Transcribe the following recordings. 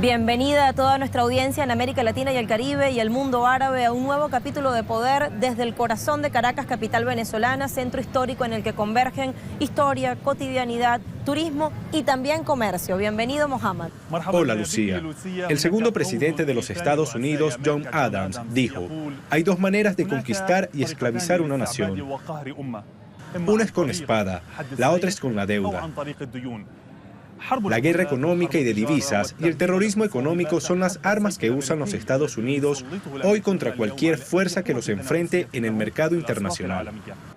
Bienvenida a toda nuestra audiencia en América Latina y el Caribe y el mundo árabe a un nuevo capítulo de Poder desde el corazón de Caracas, capital venezolana, centro histórico en el que convergen historia, cotidianidad, turismo y también comercio. Bienvenido, Mohamed. Hola, Lucía. El segundo presidente de los Estados Unidos, John Adams, dijo: hay dos maneras de conquistar y esclavizar una nación. Una es con espada, la otra es con la deuda. La guerra económica y de divisas y el terrorismo económico son las armas que usan los Estados Unidos hoy contra cualquier fuerza que los enfrente en el mercado internacional.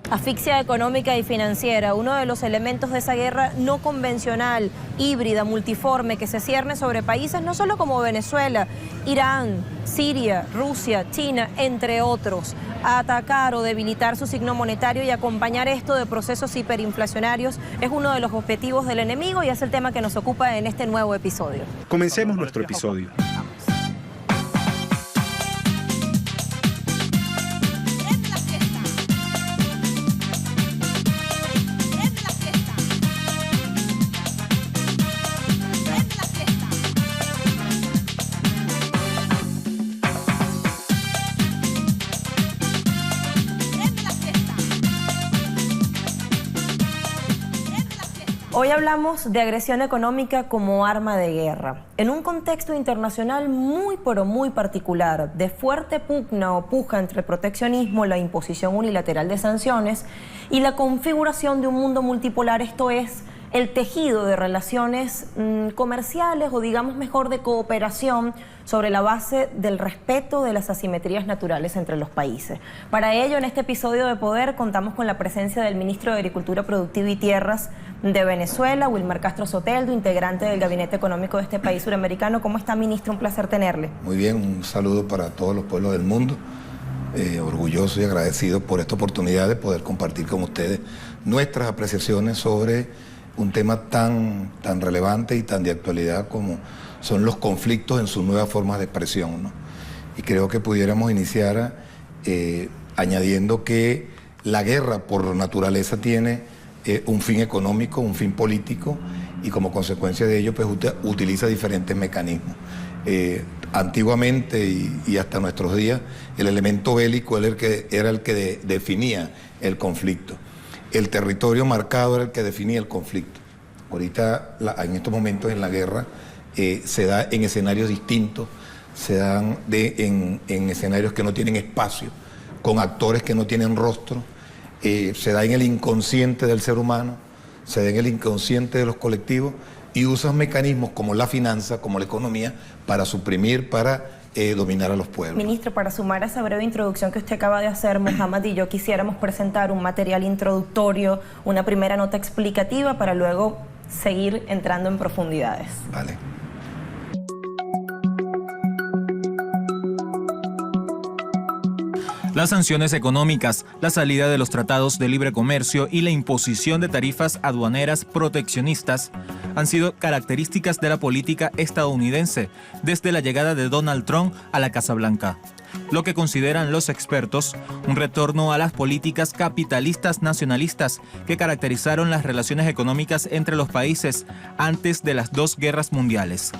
Asfixia económica y financiera, uno de los elementos de esa guerra no convencional, híbrida, multiforme, que se cierne sobre países no solo como Venezuela, Irán, Siria, Rusia, China, entre otros. Atacar o debilitar su signo monetario y acompañar esto de procesos hiperinflacionarios es uno de los objetivos del enemigo y es el tema que nos ocupa en este nuevo episodio. Comencemos nuestro episodio. Hoy hablamos de agresión económica como arma de guerra, en un contexto internacional muy pero muy particular, de fuerte pugna o puja entre proteccionismo, la imposición unilateral de sanciones y la configuración de un mundo multipolar, esto es, el tejido de relaciones comerciales o digamos mejor de cooperación sobre la base del respeto de las asimetrías naturales entre los países. Para ello, en este episodio de Poder contamos con la presencia del ministro de Agricultura Productiva y Tierras de Venezuela, Wilmar Castro Soteldo, integrante del Gabinete Económico de este país suramericano. ¿Cómo está, ministro? Un placer tenerle. Muy bien, un saludo para todos los pueblos del mundo. Orgulloso y agradecido por esta oportunidad de poder compartir con ustedes nuestras apreciaciones sobre un tema tan relevante y tan de actualidad como son los conflictos en sus nuevas formas de expresión, ¿no? Y creo que pudiéramos iniciar añadiendo que la guerra por naturaleza tiene un fin económico, un fin político y como consecuencia de ello pues utiliza diferentes mecanismos. Antiguamente y hasta nuestros días el elemento bélico era el que definía el conflicto. El territorio marcado era el que definía el conflicto. Ahorita, en estos momentos en la guerra, se da en escenarios distintos, se dan en escenarios que no tienen espacio, con actores que no tienen rostro, se da en el inconsciente del ser humano, se da en el inconsciente de los colectivos y usan mecanismos como la finanza, como la economía, para suprimir, para dominar a los pueblos. Ministro, para sumar a esa breve introducción que usted acaba de hacer, Mohamed y yo quisiéramos presentar un material introductorio, una primera nota explicativa para luego seguir entrando en profundidades. Vale. Las sanciones económicas, la salida de los tratados de libre comercio y la imposición de tarifas aduaneras proteccionistas han sido características de la política estadounidense desde la llegada de Donald Trump a la Casa Blanca. Lo que consideran los expertos un retorno a las políticas capitalistas nacionalistas que caracterizaron las relaciones económicas entre los países antes de las dos guerras mundiales.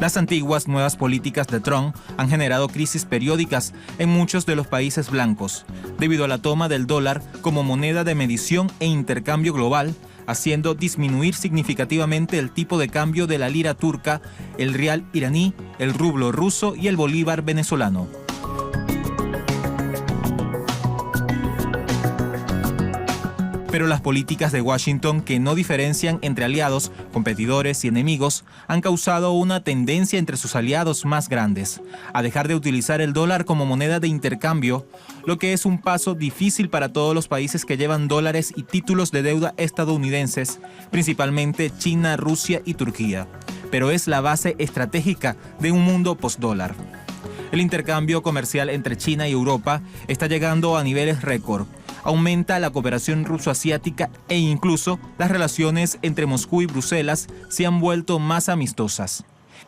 Las antiguas nuevas políticas de Trump han generado crisis periódicas en muchos de los países blancos, debido a la toma del dólar como moneda de medición e intercambio global, haciendo disminuir significativamente el tipo de cambio de la lira turca, el rial iraní, el rublo ruso y el bolívar venezolano. Pero las políticas de Washington, que no diferencian entre aliados, competidores y enemigos, han causado una tendencia entre sus aliados más grandes a dejar de utilizar el dólar como moneda de intercambio, lo que es un paso difícil para todos los países que llevan dólares y títulos de deuda estadounidenses, principalmente China, Rusia y Turquía. Pero es la base estratégica de un mundo postdólar. El intercambio comercial entre China y Europa está llegando a niveles récord. Aumenta la cooperación ruso-asiática e incluso las relaciones entre Moscú y Bruselas se han vuelto más amistosas.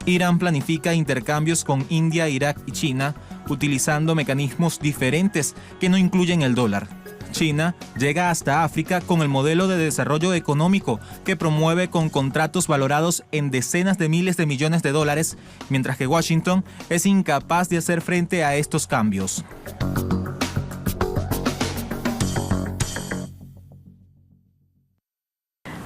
Irán planifica intercambios con India, Irak y China, utilizando mecanismos diferentes que no incluyen el dólar. China llega hasta África con el modelo de desarrollo económico que promueve con contratos valorados en decenas de miles de millones de dólares, mientras que Washington es incapaz de hacer frente a estos cambios.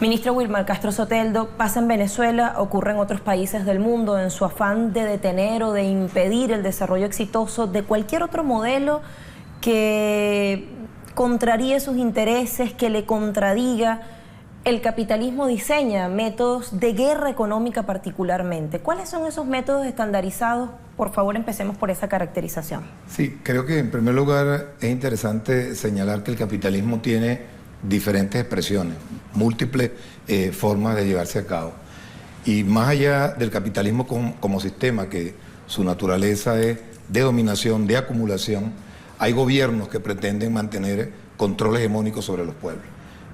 Ministro Wilmar Castro Soteldo, pasa en Venezuela, ocurre en otros países del mundo en su afán de detener o de impedir el desarrollo exitoso de cualquier otro modelo que contraríe sus intereses, que le contradiga. El capitalismo diseña métodos de guerra económica particularmente. ¿Cuáles son esos métodos estandarizados? Por favor, empecemos por esa caracterización. Sí, creo que en primer lugar es interesante señalar que el capitalismo tiene diferentes expresiones, múltiples formas de llevarse a cabo. Y más allá del capitalismo como sistema, que su naturaleza es de dominación, de acumulación, hay gobiernos que pretenden mantener control hegemónico sobre los pueblos.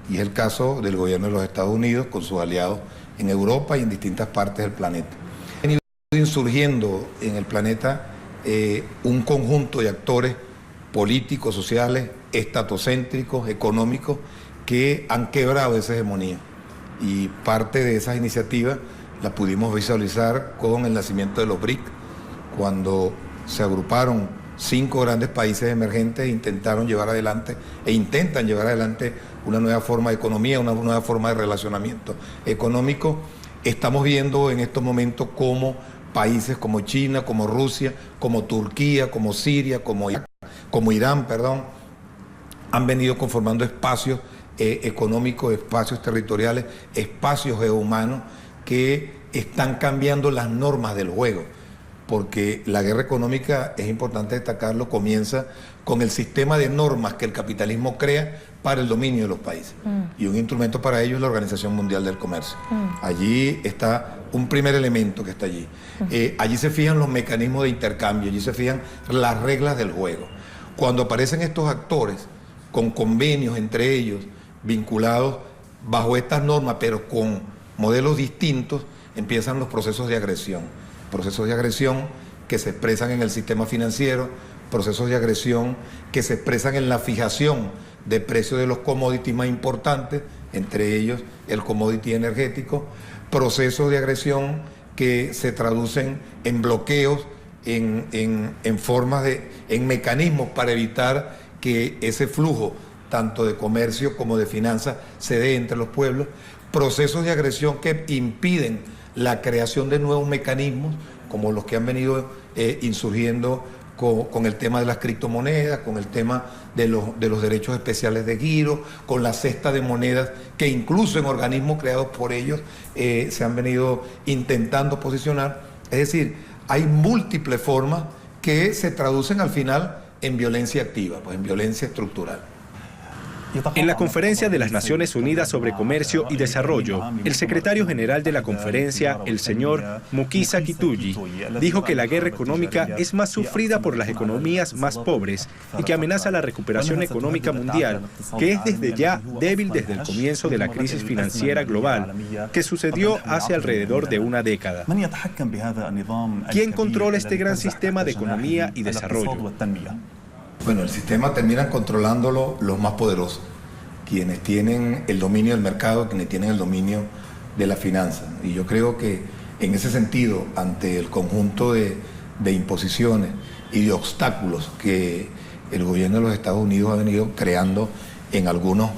Y es el caso del gobierno de los Estados Unidos con sus aliados en Europa y en distintas partes del planeta. Han ido insurgiendo en el planeta un conjunto de actores políticos, sociales, estatocéntricos, económicos, que han quebrado esa hegemonía. Y parte de esas iniciativas las pudimos visualizar con el nacimiento de los BRIC, cuando se agruparon 5 grandes países emergentes e intentan llevar adelante una nueva forma de economía, una nueva forma de relacionamiento económico. Estamos viendo en estos momentos cómo países como China, como Rusia, como Turquía, como Siria, como Irán, han venido conformando espacios económicos, espacios territoriales, espacios geohumanos que están cambiando las normas del juego. Porque la guerra económica, es importante destacarlo, comienza con el sistema de normas que el capitalismo crea para el dominio de los países. Y un instrumento para ello es la Organización Mundial del Comercio. Allí está un primer elemento que está allí. Allí se fijan los mecanismos de intercambio, allí se fijan las reglas del juego. Cuando aparecen estos actores con convenios entre ellos, vinculados bajo estas normas, pero con modelos distintos, empiezan los procesos de agresión. Procesos de agresión que se expresan en el sistema financiero, procesos de agresión que se expresan en la fijación de precios de los commodities más importantes, entre ellos el commodity energético, procesos de agresión que se traducen en bloqueos, en mecanismos para evitar que ese flujo tanto de comercio como de finanzas se dé entre los pueblos, procesos de agresión que impiden la creación de nuevos mecanismos, como los que han venido insurgiendo con el tema de las criptomonedas, con el tema de los derechos especiales de giro, con la cesta de monedas, que incluso en organismos creados por ellos se han venido intentando posicionar. Es decir, hay múltiples formas que se traducen al final en violencia activa, pues en violencia estructural. En la Conferencia de las Naciones Unidas sobre Comercio y Desarrollo, el secretario general de la conferencia, el señor Mukisa Kituyi, dijo que la guerra económica es más sufrida por las economías más pobres y que amenaza la recuperación económica mundial, que es desde ya débil desde el comienzo de la crisis financiera global, que sucedió hace alrededor de una década. ¿Quién controla este gran sistema de economía y desarrollo? Bueno, el sistema terminan controlándolo los más poderosos, quienes tienen el dominio del mercado, quienes tienen el dominio de la finanza. Y yo creo que en ese sentido, ante el conjunto de imposiciones y de obstáculos que el gobierno de los Estados Unidos ha venido creando en algunos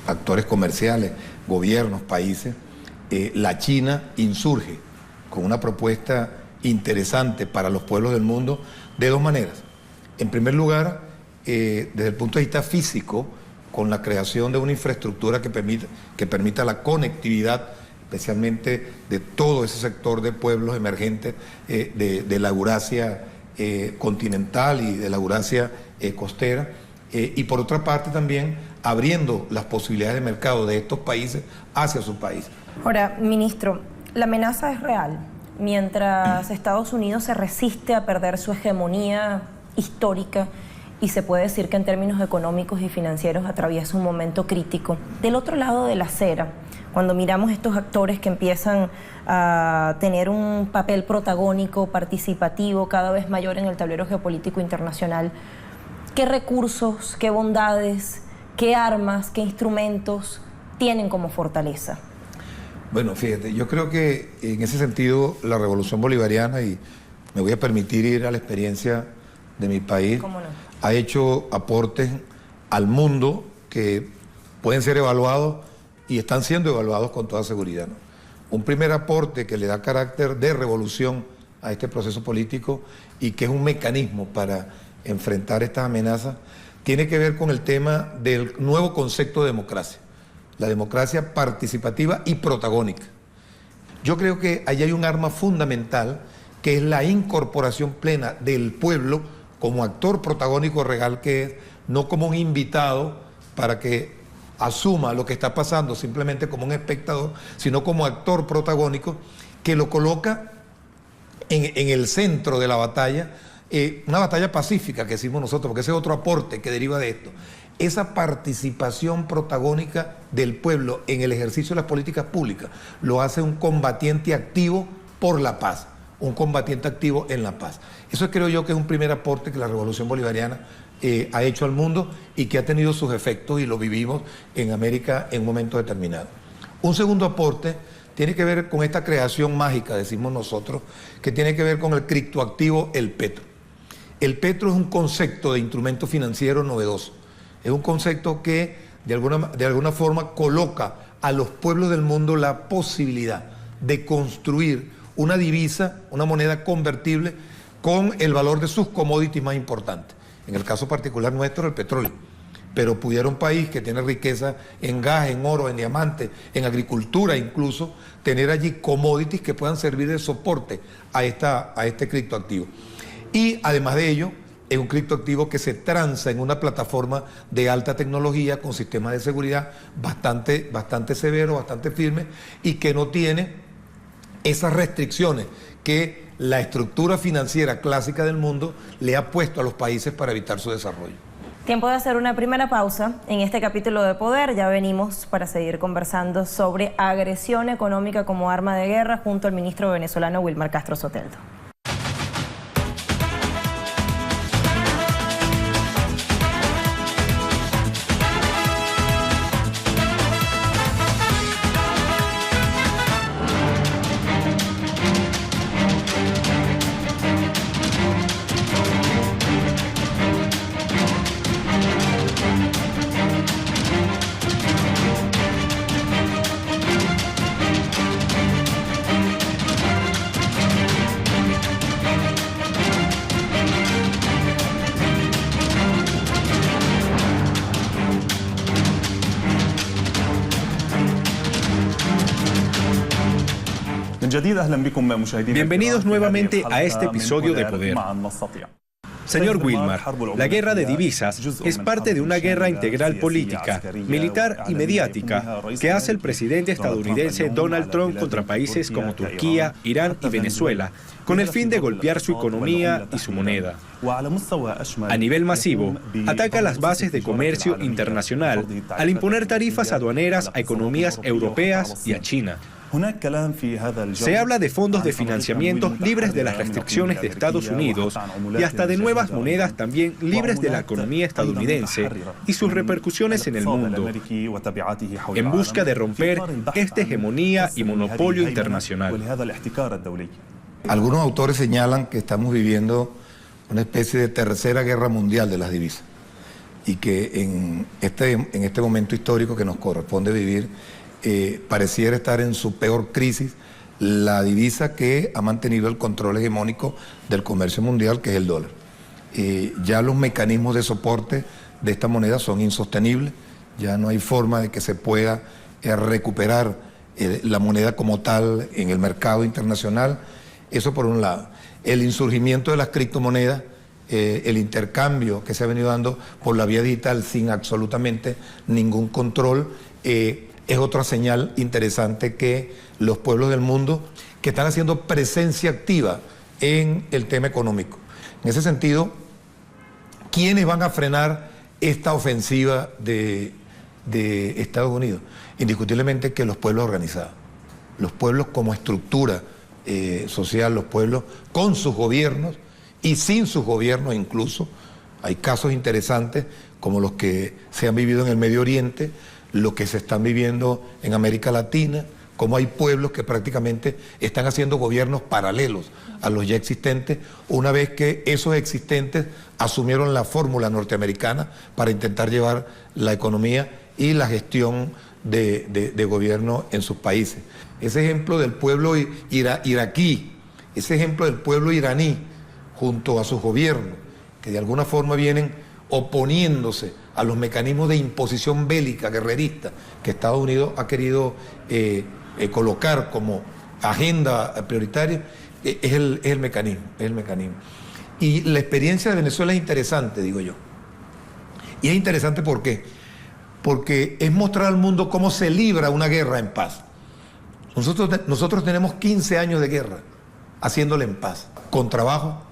actores comerciales, gobiernos, países, la China insurge con una propuesta interesante para los pueblos del mundo de 2 maneras. En primer lugar, desde el punto de vista físico, con la creación de una infraestructura que permita la conectividad, especialmente de todo ese sector de pueblos emergentes de la Eurasia continental y de la Eurasia costera, y por otra parte también abriendo las posibilidades de mercado de estos países hacia su país. Ahora, ministro, la amenaza es real. Mientras Estados Unidos se resiste a perder su hegemonía histórica y se puede decir que en términos económicos y financieros atraviesa un momento crítico. Del otro lado de la acera, cuando miramos estos actores que empiezan a tener un papel protagónico, participativo, cada vez mayor en el tablero geopolítico internacional, ¿Qué recursos, qué bondades, qué armas, qué instrumentos tienen como fortaleza? Bueno, fíjate, yo creo que en ese sentido la revolución bolivariana, y me voy a permitir ir a la experiencia de mi país, ¿Cómo no? ha hecho aportes al mundo que pueden ser evaluados y están siendo evaluados con toda seguridad, ¿no? Un primer aporte que le da carácter de revolución a este proceso político y que es un mecanismo para enfrentar estas amenazas, tiene que ver con el tema del nuevo concepto de democracia, la democracia participativa y protagónica. Yo creo que ahí hay un arma fundamental que es la incorporación plena del pueblo como actor protagónico real que es, no como un invitado para que asuma lo que está pasando simplemente como un espectador, sino como actor protagónico que lo coloca en el centro de la batalla, una batalla pacífica que decimos nosotros, porque ese es otro aporte que deriva de esto. Esa participación protagónica del pueblo en el ejercicio de las políticas públicas lo hace un combatiente activo por la paz, un combatiente activo en la paz. Eso creo yo que es un primer aporte que la revolución bolivariana ha hecho al mundo y que ha tenido sus efectos y lo vivimos en América en un momento determinado. Un segundo aporte tiene que ver con esta creación mágica, decimos nosotros, que tiene que ver con el criptoactivo, el petro. El petro es un concepto de instrumento financiero novedoso. Es un concepto que de alguna forma coloca a los pueblos del mundo la posibilidad de construir una divisa, una moneda convertible con el valor de sus commodities más importantes. En el caso particular nuestro, el petróleo. Pero pudiera un país que tiene riqueza en gas, en oro, en diamantes, en agricultura incluso, tener allí commodities que puedan servir de soporte a este criptoactivo. Y además de ello, es un criptoactivo que se transa en una plataforma de alta tecnología con sistemas de seguridad bastante severos, bastante firmes y que no tiene esas restricciones que la estructura financiera clásica del mundo le ha puesto a los países para evitar su desarrollo. Tiempo de hacer una primera pausa en este capítulo de Poder. Ya venimos para seguir conversando sobre agresión económica como arma de guerra junto al ministro venezolano Wilmar Castro Soteldo. Bienvenidos nuevamente a este episodio de Poder. Señor Wilmar, la guerra de divisas es parte de una guerra integral política, militar y mediática que hace el presidente estadounidense Donald Trump contra países como Turquía, Irán y Venezuela, con el fin de golpear su economía y su moneda. A nivel masivo, ataca las bases de comercio internacional al imponer tarifas aduaneras a economías europeas y a China. Se habla de fondos de financiamiento libres de las restricciones de Estados Unidos y hasta de nuevas monedas también libres de la economía estadounidense y sus repercusiones en el mundo, en busca de romper esta hegemonía y monopolio internacional. Algunos autores señalan que estamos viviendo una especie de tercera guerra mundial de las divisas y que en este momento histórico que nos corresponde vivir, pareciera estar en su peor crisis la divisa que ha mantenido el control hegemónico del comercio mundial, que es el dólar. Ya los mecanismos de soporte de esta moneda son insostenibles, ya no hay forma de que se pueda recuperar la moneda como tal en el mercado internacional. Eso por un lado. El insurgimiento de las criptomonedas, el intercambio que se ha venido dando por la vía digital sin absolutamente ningún control, es otra señal interesante que los pueblos del mundo que están haciendo presencia activa en el tema económico. En ese sentido, ¿quiénes van a frenar esta ofensiva de Estados Unidos? Indiscutiblemente que los pueblos organizados, los pueblos como estructura social, los pueblos con sus gobiernos y sin sus gobiernos incluso, Hay casos interesantes como los que se han vivido en el Medio Oriente, lo que se están viviendo en América Latina, como hay pueblos que prácticamente están haciendo gobiernos paralelos a los ya existentes, una vez que esos existentes asumieron la fórmula norteamericana para intentar llevar la economía y la gestión de gobierno en sus países. Ese ejemplo del pueblo iraquí, ese ejemplo del pueblo iraní, junto a sus gobiernos, que de alguna forma vienen oponiéndose a los mecanismos de imposición bélica, guerrerista, que Estados Unidos ha querido colocar como agenda prioritaria, es el mecanismo. Y la experiencia de Venezuela es interesante, digo yo. Y es interesante ¿por qué? Porque es mostrar al mundo cómo se libra una guerra en paz. Nosotros tenemos 15 años de guerra haciéndola en paz, con trabajo,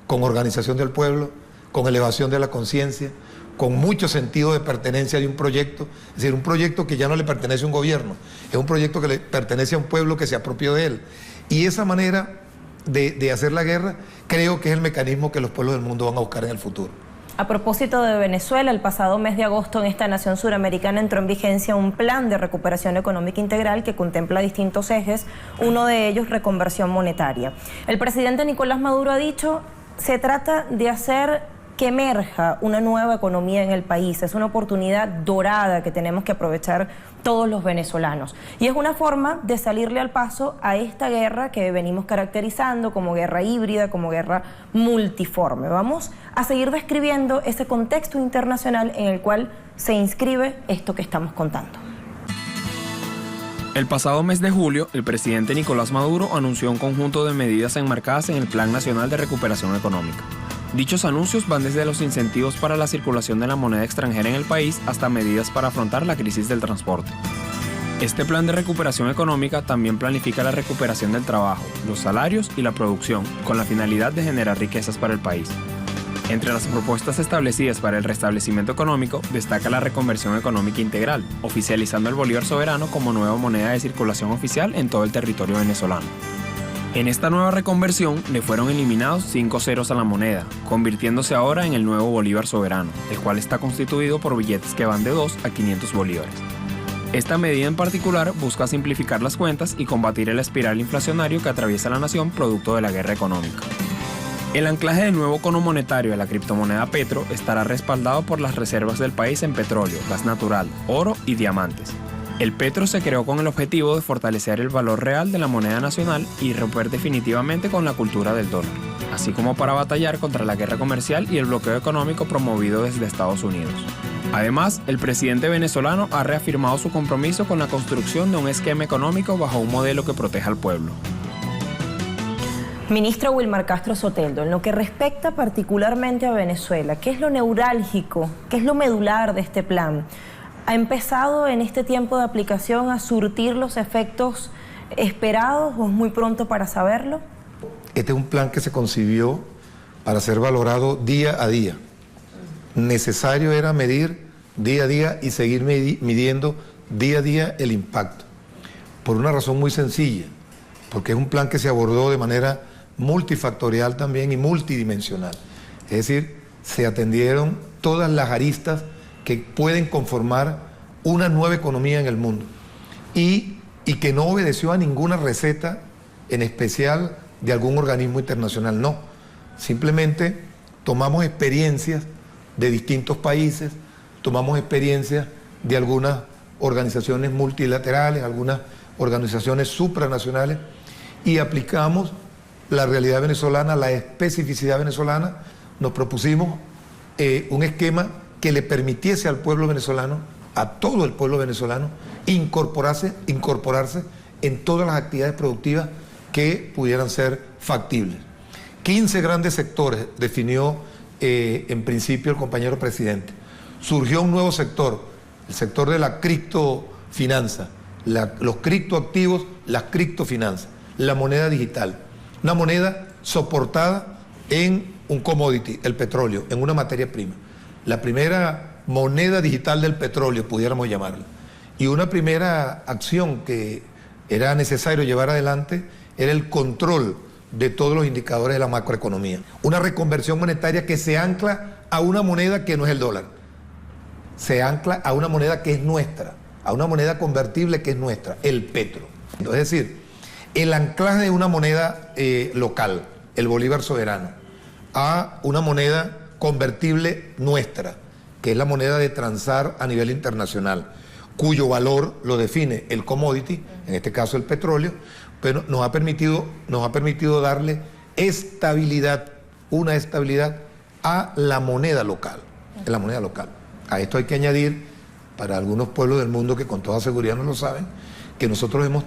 con organización del pueblo, con elevación de la conciencia, con mucho sentido de pertenencia de un proyecto, es decir, un proyecto que ya no le pertenece a un gobierno, es un proyecto que le pertenece a un pueblo que se apropió de él. Y esa manera de hacer la guerra creo que es el mecanismo que los pueblos del mundo van a buscar en el futuro. A propósito de Venezuela, el pasado mes de agosto en esta nación suramericana entró en vigencia un plan de recuperación económica integral que contempla distintos ejes, uno de ellos reconversión monetaria. El presidente Nicolás Maduro ha dicho, se trata de hacer que emerja una nueva economía en el país. Es una oportunidad dorada que tenemos que aprovechar todos los venezolanos. Y es una forma de salirle al paso a esta guerra que venimos caracterizando como guerra híbrida, como guerra multiforme. Vamos a seguir describiendo ese contexto internacional en el cual se inscribe esto que estamos contando. El pasado mes de julio, el presidente Nicolás Maduro anunció un conjunto de medidas enmarcadas en el Plan Nacional de Recuperación Económica. Dichos anuncios van desde los incentivos para la circulación de la moneda extranjera en el país hasta medidas para afrontar la crisis del transporte. Este plan de recuperación económica también planifica la recuperación del trabajo, los salarios y la producción, con la finalidad de generar riquezas para el país. Entre las propuestas establecidas para el restablecimiento económico destaca la reconversión económica integral, oficializando el bolívar soberano como nueva moneda de circulación oficial en todo el territorio venezolano. En esta nueva reconversión le fueron eliminados 5 ceros a la moneda, convirtiéndose ahora en el nuevo bolívar soberano, el cual está constituido por billetes que van de 2 a 500 bolívares. Esta medida en particular busca simplificar las cuentas y combatir el espiral inflacionario que atraviesa la nación producto de la guerra económica. El anclaje del nuevo cono monetario de la criptomoneda Petro estará respaldado por las reservas del país en petróleo, gas natural, oro y diamantes. El Petro se creó con el objetivo de fortalecer el valor real de la moneda nacional y romper definitivamente con la cultura del dólar, así como para batallar contra la guerra comercial y el bloqueo económico promovido desde Estados Unidos. Además, el presidente venezolano ha reafirmado su compromiso con la construcción de un esquema económico bajo un modelo que proteja al pueblo. Ministro Wilmar Castro Soteldo, en lo que respecta particularmente a Venezuela, ¿qué es lo neurálgico, qué es lo medular de este plan? ¿Ha empezado en este tiempo de aplicación a surtir los efectos esperados o es muy pronto para saberlo? Este es un plan que se concibió para ser valorado día a día. Necesario era medir día a día y seguir midiendo día a día el impacto. Por una razón muy sencilla, porque es un plan que se abordó de manera multifactorial también y multidimensional. Es decir, se atendieron todas las aristas que pueden conformar una nueva economía en el mundo y que no obedeció a ninguna receta en especial de algún organismo internacional, no. Simplemente tomamos experiencias de distintos países, tomamos experiencias de algunas organizaciones multilaterales, algunas organizaciones supranacionales y aplicamos la realidad venezolana, la especificidad venezolana. Nos propusimos un esquema que le permitiese al pueblo venezolano, a todo el pueblo venezolano, incorporarse en todas las actividades productivas que pudieran ser factibles. 15 grandes sectores definió en principio el compañero presidente. Surgió un nuevo sector, el sector de la criptofinanza, los criptoactivos, las criptofinanzas, la moneda digital, una moneda soportada en un commodity, el petróleo, en una materia prima. La primera moneda digital del petróleo, pudiéramos llamarla. Y una primera acción que era necesario llevar adelante era el control de todos los indicadores de la macroeconomía. Una reconversión monetaria que se ancla a una moneda que no es el dólar. Se ancla a una moneda que es nuestra, a una moneda convertible que es nuestra, el petro. Es decir, el anclaje de una moneda local, el bolívar soberano, a una moneda convertible nuestra, que es la moneda de transar a nivel internacional, cuyo valor lo define el commodity, en este caso el petróleo, pero nos ha permitido darle estabilidad, una estabilidad a la moneda local, A esto hay que añadir, para algunos pueblos del mundo que con toda seguridad no lo saben, que nosotros hemos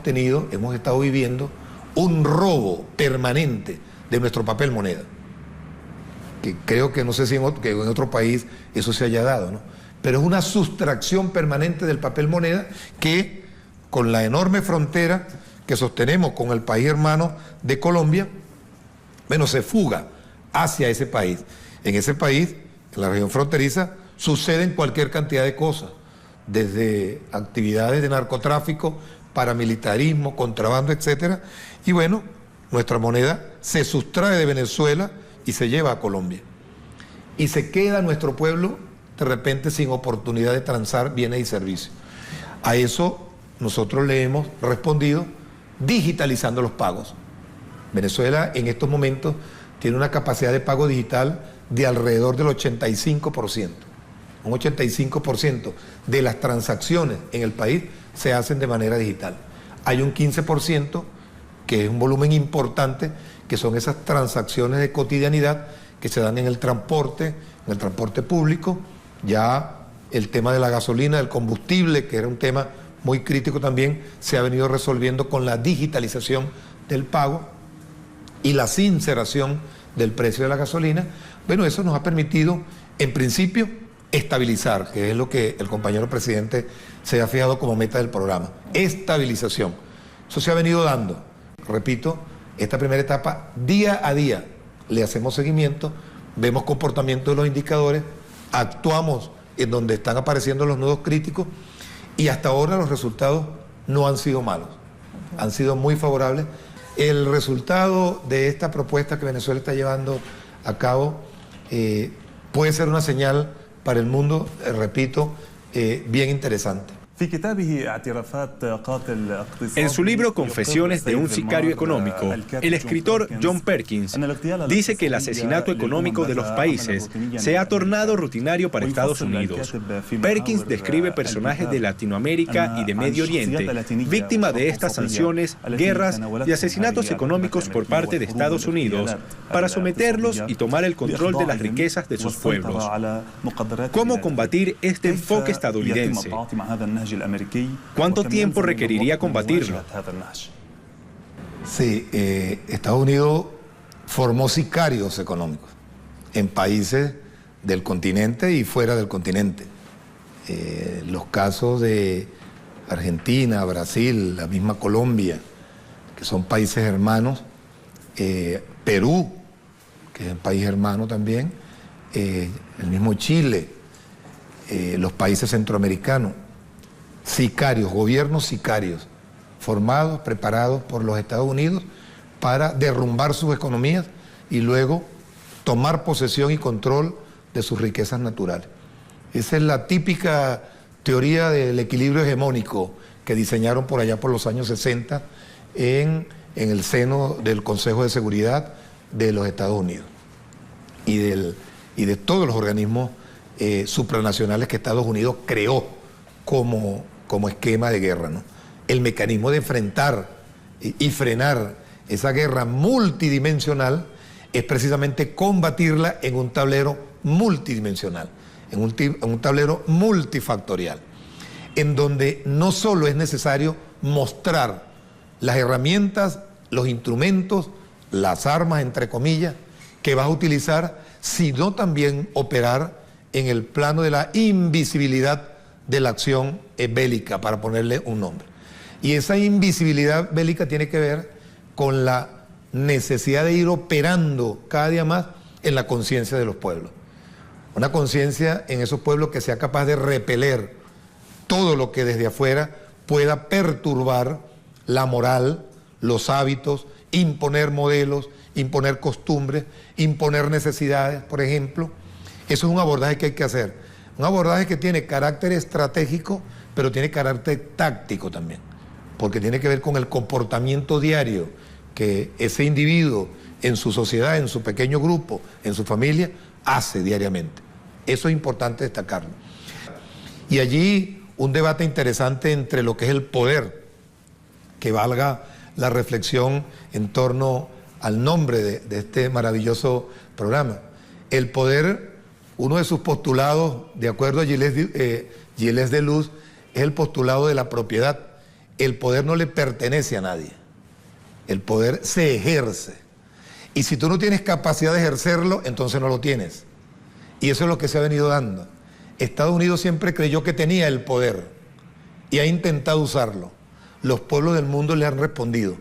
estado viviendo un robo permanente de nuestro papel moneda, que creo que no sé si en otro país eso se haya dado, ¿no? Pero es una sustracción permanente del papel moneda que, con la enorme frontera que sostenemos con el país hermano de Colombia, bueno, se fuga hacia ese país. En ese país, en la región fronteriza, suceden cualquier cantidad de cosas, desde actividades de narcotráfico, paramilitarismo, contrabando, etcétera. Y bueno, nuestra moneda se sustrae de Venezuela y se lleva a Colombia. Y se queda nuestro pueblo de repente sin oportunidad de transar bienes y servicios. A eso nosotros le hemos respondido digitalizando los pagos. Venezuela en estos momentos tiene una capacidad de pago digital de alrededor del 85%. Un 85% de las transacciones en el país se hacen de manera digital. Hay un 15%, que es un volumen importante, que son esas transacciones de cotidianidad que se dan en el transporte público. Ya el tema de la gasolina, del combustible, que era un tema muy crítico también, se ha venido resolviendo con la digitalización del pago y la sinceración del precio de la gasolina. Bueno, eso nos ha permitido, en principio, estabilizar, que es lo que el compañero presidente se ha fijado como meta del programa. Estabilización. Eso se ha venido dando. Repito, esta primera etapa, día a día, le hacemos seguimiento, vemos comportamiento de los indicadores, actuamos en donde están apareciendo los nudos críticos y hasta ahora los resultados no han sido malos, han sido muy favorables. El resultado de esta propuesta que Venezuela está llevando a cabo puede ser una señal para el mundo, repito, bien interesante. En su libro Confesiones de un sicario económico, el escritor John Perkins dice que el asesinato económico de los países se ha tornado rutinario para Estados Unidos. Perkins describe personajes de Latinoamérica y de Medio Oriente víctimas de estas sanciones, guerras y asesinatos económicos por parte de Estados Unidos para someterlos y tomar el control de las riquezas de sus pueblos. ¿Cómo combatir este enfoque estadounidense? ¿Cuánto tiempo requeriría combatirlo? Sí, Estados Unidos formó sicarios económicos en países del continente y fuera del continente. Los casos de Argentina, Brasil, la misma Colombia, que son países hermanos, Perú, que es un país hermano también, el mismo Chile, los países centroamericanos. Sicarios, gobiernos sicarios, formados, preparados por los Estados Unidos para derrumbar sus economías y luego tomar posesión y control de sus riquezas naturales. Esa es la típica teoría del equilibrio hegemónico que diseñaron por allá por los años 60 en el seno del Consejo de Seguridad de los Estados Unidos y de todos los organismos supranacionales que Estados Unidos creó como esquema de guerra, ¿no? El mecanismo de enfrentar y frenar esa guerra multidimensional es precisamente combatirla en un tablero multidimensional, en un tablero multifactorial, en donde no solo es necesario mostrar las herramientas, los instrumentos, las armas, entre comillas, que vas a utilizar, sino también operar en el plano de la invisibilidad de la acción bélica, para ponerle un nombre. Y esa invisibilidad bélica tiene que ver con la necesidad de ir operando cada día más en la conciencia de los pueblos. Una conciencia en esos pueblos que sea capaz de repeler todo lo que desde afuera pueda perturbar la moral, los hábitos, imponer modelos, imponer costumbres, imponer necesidades, por ejemplo. Eso es un abordaje que hay que hacer. Un abordaje que tiene carácter estratégico, pero tiene carácter táctico también, porque tiene que ver con el comportamiento diario que ese individuo en su sociedad, en su pequeño grupo, en su familia, hace diariamente. Eso es importante destacarlo. Y allí un debate interesante entre lo que es el poder, que valga la reflexión en torno al nombre de este maravilloso programa. El poder, uno de sus postulados, de acuerdo a Gilles Deleuze, es el postulado de la propiedad. El poder no le pertenece a nadie. El poder se ejerce. Y si tú no tienes capacidad de ejercerlo, entonces no lo tienes. Y eso es lo que se ha venido dando. Estados Unidos siempre creyó que tenía el poder y ha intentado usarlo. Los pueblos del mundo le han respondido.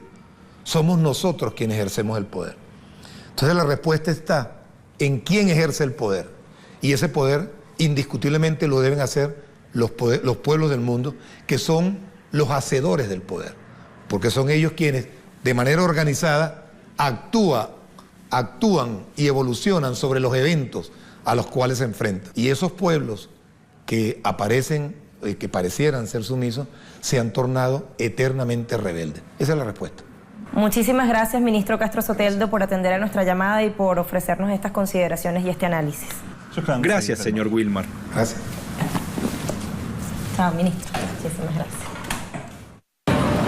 Somos nosotros quienes ejercemos el poder. Entonces la respuesta está en quién ejerce el poder. Y ese poder indiscutiblemente lo deben hacer los pueblos del mundo, que son los hacedores del poder. Porque son ellos quienes, de manera organizada, actúan y evolucionan sobre los eventos a los cuales se enfrentan. Y esos pueblos que aparecen, que parecieran ser sumisos, se han tornado eternamente rebeldes. Esa es la respuesta. Muchísimas gracias, ministro Castro Soteldo, por atender a nuestra llamada y por ofrecernos estas consideraciones y este análisis. Gracias, señor Wilmar. Gracias. Chao, ministro. Muchísimas gracias.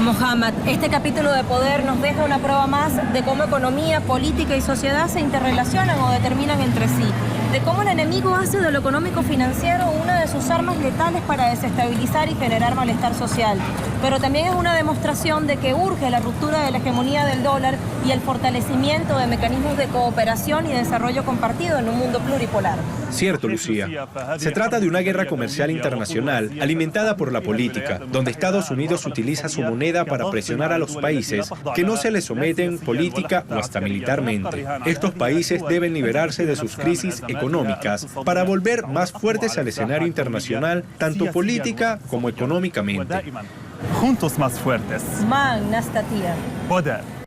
Mohammad, este capítulo de Poder nos deja una prueba más de cómo economía, política y sociedad se interrelacionan o determinan entre sí, de cómo el enemigo hace de lo económico-financiero una de sus armas letales para desestabilizar y generar malestar social. Pero también es una demostración de que urge la ruptura de la hegemonía del dólar y el fortalecimiento de mecanismos de cooperación y desarrollo compartido en un mundo pluripolar. Cierto, Lucía. Se trata de una guerra comercial internacional alimentada por la política, donde Estados Unidos utiliza su moneda para presionar a los países que no se les someten política o hasta militarmente. Estos países deben liberarse de sus crisis económicas para volver más fuertes al escenario internacional, tanto política como económicamente. Juntos más fuertes. Man, Nastatia. Poder.